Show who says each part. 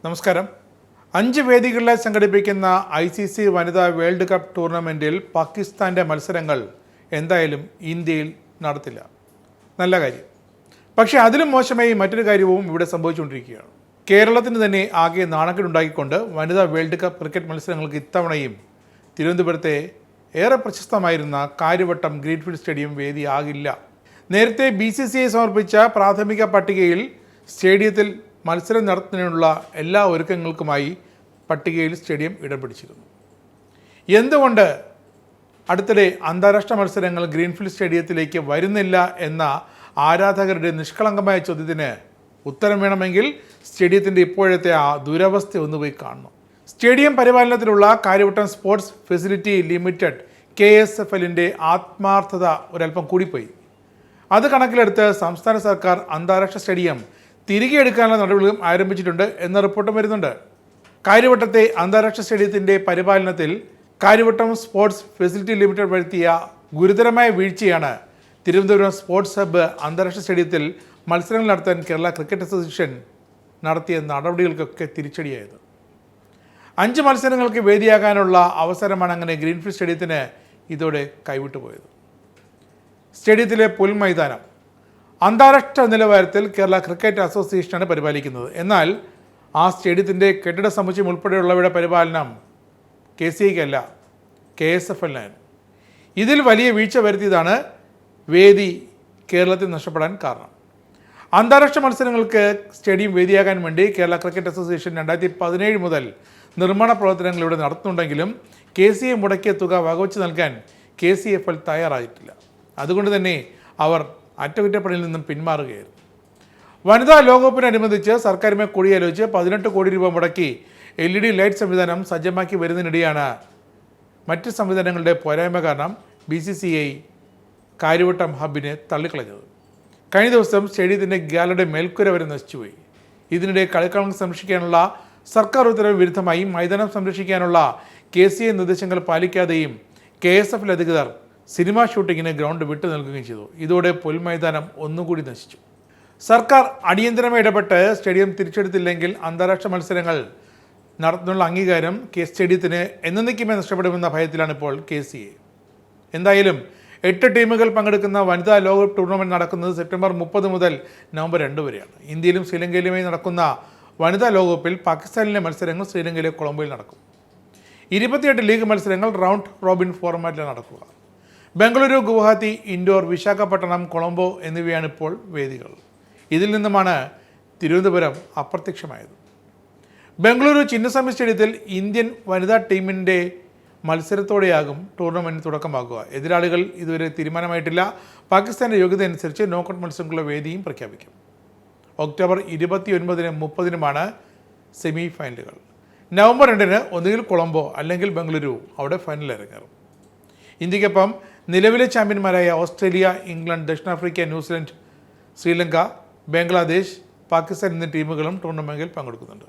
Speaker 1: നമസ്കാരം. 5 വേദികളിലെ സംഘടിപ്പിക്കുന്ന ICC വനിതാ വേൾഡ് കപ്പ് ടൂർണമെൻറ്റിൽ പാകിസ്ഥാൻ്റെ മത്സരങ്ങൾ എന്തായാലും ഇന്ത്യയിൽ നടത്തില്ല. നല്ല കാര്യം. പക്ഷേ അതിലും മോശമായി മറ്റൊരു കാര്യവും ഇവിടെ സംഭവിച്ചുകൊണ്ടിരിക്കുകയാണ്. കേരളത്തിന് തന്നെ ആകെ നാണക്കേടുണ്ടാക്കിക്കൊണ്ട് വനിതാ വേൾഡ് കപ്പ് ക്രിക്കറ്റ് മത്സരങ്ങൾക്ക് ഇത്തവണയും തിരുവനന്തപുരത്തെ ഏറെ പ്രശസ്തമായിരുന്ന കാര്യവട്ടം ഗ്രീൻഫീൽഡ് സ്റ്റേഡിയം വേദിയാകില്ല. നേരത്തെ BCCI സമർപ്പിച്ച പ്രാഥമിക പട്ടികയിൽ സ്റ്റേഡിയത്തിൽ മത്സരം നടത്തുന്നതിനുള്ള എല്ലാ ഒരുക്കങ്ങൾക്കുമായി പട്ടികയിൽ സ്റ്റേഡിയം ഇടം പിടിച്ചിരുന്നു. എന്തുകൊണ്ട് അടുത്തിടെ അന്താരാഷ്ട്ര മത്സരങ്ങൾ ഗ്രീൻഫീൽഡ് സ്റ്റേഡിയത്തിലേക്ക് വരുന്നില്ല എന്ന ആരാധകരുടെ നിഷ്കളങ്കമായ ചോദ്യത്തിന് ഉത്തരം വേണമെങ്കിൽ സ്റ്റേഡിയത്തിൻ്റെ ഇപ്പോഴത്തെ ആ ദുരവസ്ഥ ഒന്നുപോയി കാണണം. സ്റ്റേഡിയം പരിപാലനത്തിലുള്ള കാര്യവട്ടം സ്പോർട്സ് ഫെസിലിറ്റി ലിമിറ്റഡ് KSFLൻ്റെ ആത്മാർത്ഥത ഒരല്പം കൂടിപ്പോയി. അത് കണക്കിലെടുത്ത് സംസ്ഥാന സർക്കാർ അന്താരാഷ്ട്ര സ്റ്റേഡിയം തിരികെ എടുക്കാനുള്ള നടപടികളും ആരംഭിച്ചിട്ടുണ്ട് എന്ന റിപ്പോർട്ടും വരുന്നുണ്ട്. കാര്യവട്ടത്തെ അന്താരാഷ്ട്ര സ്റ്റേഡിയത്തിൻ്റെ പരിപാലനത്തിൽ കാര്യവട്ടം സ്പോർട്സ് ഫെസിലിറ്റി ലിമിറ്റഡ് വരുത്തിയ ഗുരുതരമായ വീഴ്ചയാണ് തിരുവനന്തപുരം സ്പോർട്സ് ഹബ്ബ് അന്താരാഷ്ട്ര സ്റ്റേഡിയത്തിൽ മത്സരങ്ങൾ നടത്താൻ കേരള ക്രിക്കറ്റ് അസോസിയേഷൻ നടത്തിയ നടപടികൾക്കൊക്കെ തിരിച്ചടിയായത്. 5 മത്സരങ്ങൾക്ക് വേദിയാകാനുള്ള അവസരമാണ് അങ്ങനെ ഗ്രീൻഫീൽഡ് സ്റ്റേഡിയത്തിന് ഇതോടെ കൈവിട്ടു പോയത്. സ്റ്റേഡിയത്തിലെ പുൽമൈതാനം അന്താരാഷ്ട്ര നിലവാരത്തിൽ കേരള ക്രിക്കറ്റ് അസോസിയേഷനാണ് പരിപാലിക്കുന്നത്. എന്നാൽ ആ സ്റ്റേഡിയത്തിൻ്റെ കെട്ടിട സമുച്ചയം ഉൾപ്പെടെയുള്ളവയുടെ പരിപാലനം KCIക്കല്ല, KSFLനാണ്. ഇതിൽ വലിയ വീഴ്ച വരുത്തിയതാണ് വേദി കേരളത്തിൽ നഷ്ടപ്പെടാൻ കാരണം. അന്താരാഷ്ട്ര മത്സരങ്ങൾക്ക് സ്റ്റേഡിയം വേദിയാകാൻ വേണ്ടി കേരള ക്രിക്കറ്റ് അസോസിയേഷൻ 2017 മുതൽ നിർമ്മാണ പ്രവർത്തനങ്ങൾ ഇവിടെ നടത്തുന്നുണ്ടെങ്കിലും KCI മുടക്കിയ തുക വകവച്ച് നൽകാൻ KCFL തയ്യാറായിട്ടില്ല. അതുകൊണ്ട് തന്നെ അവർ അറ്റകുറ്റപ്പണിയിൽ നിന്നും പിന്മാറുകയായിരുന്നു. വനിതാ ലോകകപ്പിനനുബന്ധിച്ച് സർക്കാരുമായി കൂടിയാലോചിച്ച് 18 കോടി രൂപ മുടക്കി LED ലൈറ്റ് സംവിധാനം സജ്ജമാക്കി വരുന്നതിനിടെയാണ് മറ്റ് സംവിധാനങ്ങളുടെ പോരായ്മ കാരണം BCCI കാര്യവട്ടം ഹബിനെ തള്ളിക്കളഞ്ഞത്. കഴിഞ്ഞ ദിവസം സ്റ്റേഡിയത്തിൻ്റെ ഗ്യാലറിയുടെ മേൽക്കൂര വരെ നശിച്ചുപോയി. ഇതിനിടെ കളിക്കളം സംരക്ഷിക്കാനുള്ള സർക്കാർ ഉത്തരവ് വിരുദ്ധമായി മൈതാനം സംരക്ഷിക്കാനുള്ള KCI നിർദ്ദേശങ്ങൾ പാലിക്കാതെയും KSFL അധികൃതർ സിനിമാ ഷൂട്ടിങ്ങിന് ഗ്രൗണ്ട് വിട്ടു നൽകുകയും ചെയ്തു. ഇതോടെ പുൽമൈതാനം ഒന്നുകൂടി നശിച്ചു. സർക്കാർ അടിയന്തരമായി ഇടപെട്ട് സ്റ്റേഡിയം തിരിച്ചെടുത്തില്ലെങ്കിൽ അന്താരാഷ്ട്ര മത്സരങ്ങൾ നടത്തുന്നുള്ള അംഗീകാരം സ്റ്റേഡിയത്തിന് എന്നേക്കുമായി നഷ്ടപ്പെടുമെന്ന ഭയത്തിലാണ് ഇപ്പോൾ KCI. എന്തായാലും 8 ടീമുകൾ പങ്കെടുക്കുന്ന വനിതാ ലോകകപ്പ് ടൂർണമെൻറ്റ് നടക്കുന്നത് സെപ്റ്റംബർ 30 മുതൽ നവംബർ 2 വരെയാണ്. ഇന്ത്യയിലും ശ്രീലങ്കയിലുമായി നടക്കുന്ന വനിതാ ലോകകപ്പിൽ പാകിസ്ഥാനിലെ മത്സരങ്ങൾ ശ്രീലങ്കയിലെ കൊളംബോയിൽ നടക്കും. 28 ലീഗ് മത്സരങ്ങൾ റൗണ്ട് റോബിൻ ഫോർമാറ്റിലാണ് നടക്കുക. ബംഗളൂരു, ഗുവാഹത്തി, ഇൻഡോർ, വിശാഖപട്ടണം, കൊളംബോ എന്നിവയാണ് ഇപ്പോൾ വേദികൾ. ഇതിൽ നിന്നുമാണ് തിരുവനന്തപുരം അപ്രത്യക്ഷമായത്. ബംഗളൂരു ചിന്നസ്വാമി സ്റ്റേഡിയത്തിൽ ഇന്ത്യൻ വനിതാ ടീമിൻ്റെ മത്സരത്തോടെയാകും ടൂർണമെൻറ്റിന് തുടക്കമാകുക. എതിരാളികൾ ഇതുവരെ തീരുമാനമായിട്ടില്ല. പാകിസ്ഥാൻ്റെ യോഗ്യത അനുസരിച്ച് നോക്കൌട്ട് മത്സരങ്ങളുടെ വേദിയും പ്രഖ്യാപിക്കും. ഒക്ടോബർ 29-നും 30-നുമാണ് സെമി ഫൈനലുകൾ. നവംബർ 2-ന് ഒന്നുകിൽ കൊളംബോ അല്ലെങ്കിൽ ബംഗളൂരു അവിടെ ഫൈനൽ ഇറങ്ങും. ഇന്ത്യക്കൊപ്പം നിലവിലെ ചാമ്പ്യന്മാരായ ഓസ്ട്രേലിയ, ഇംഗ്ലണ്ട്, ദക്ഷിണാഫ്രിക്ക, ന്യൂസിലൻഡ്, ശ്രീലങ്ക, ബംഗ്ലാദേശ്, പാകിസ്ഥാൻ എന്നീ ടീമുകളും ടൂർണമെൻറ്റിൽ പങ്കെടുക്കുന്നുണ്ട്.